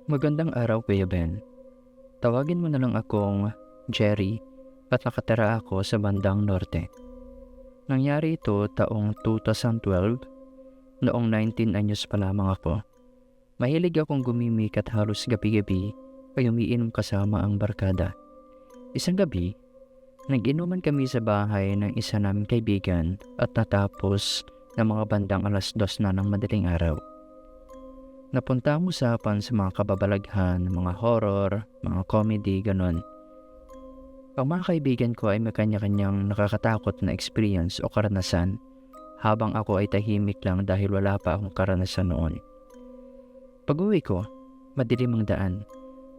Magandang araw, Kuya Ben. Tawagin mo na lang akong Jerry at nakatira ako sa bandang norte. Nangyari ito taong 2012, noong 19 anyos pa lamang ako. Mahilig akong gumimik at halos gabi-gabi ay umiinom kasama ang barkada. Isang gabi, nag-inuman kami sa bahay ng isa naming kaibigan at natapos ng mga bandang 2:00 na ng madaling araw. Napunta ang usapan sa mga kababalaghan, mga horror, mga comedy, ganon. Ang mga kaibigan ko ay may kanya-kanyang nakakatakot na experience o karanasan, habang ako ay tahimik lang dahil wala pa akong karanasan noon. Pag-uwi ko, madilim ang daan.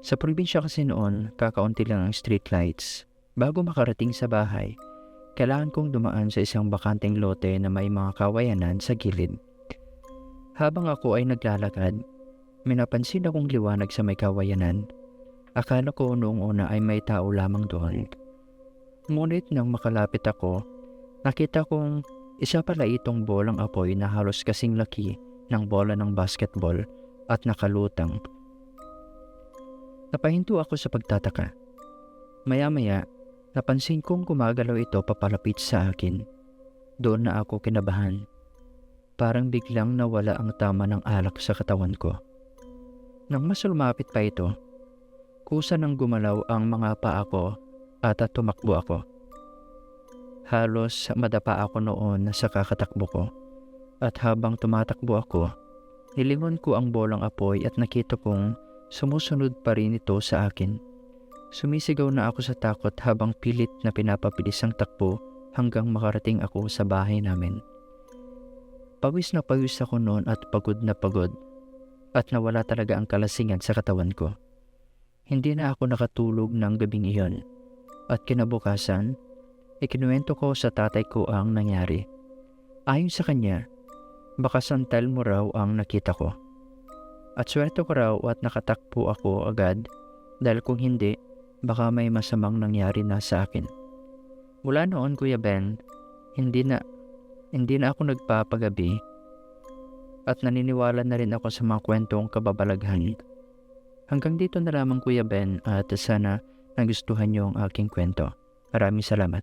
Sa probinsya kasi noon, kakaunti lang ang street lights. Bago makarating sa bahay, kailangan kong dumaan sa isang bakanteng lote na may mga kawayanan sa gilid. Habang ako ay naglalakad, may napansin akong liwanag sa may kawayanan. Akala ko noong una ay may tao lamang doon. Ngunit nang makalapit ako, nakita kong isa pala itong bolang apoy na halos kasing laki ng bola ng basketball at nakalutang. Napahinto ako sa pagtataka. Maya-maya, napansin kong gumagalaw ito papalapit sa akin. Doon na ako kinabahan. Parang biglang nawala ang tama ng alak sa katawan ko. Nang mas lumapit pa ito, kusa nang gumalaw ang mga paa ko at tumakbo ako. Halos madapa ako noon sa kakatakbo ko, at habang tumatakbo ako, nilingon ko ang bolang apoy at nakita kong sumusunod pa rin ito sa akin. Sumisigaw na ako sa takot habang pilit na pinapabilis ang takbo hanggang makarating ako sa bahay namin. Pawis na pawis ako noon at pagod na pagod, at nawala talaga ang kalasingan sa katawan ko. Hindi na ako nakatulog ng gabing iyon, at kinabukasan, ikinuwento ko sa tatay ko ang nangyari. Ayon sa kanya, baka santal mo raw ang nakita ko. At swerte ko raw at nakatakbo ako agad, dahil kung hindi, baka may masamang nangyari na sa akin. Mula noon, Kuya Ben, hindi na ako nagpapagabi, at naniniwala na rin ako sa mga kwentong kababalaghan. Hanggang dito na lamang, Kuya Ben, at sana nagustuhan niyo ang aking kwento. Maraming salamat.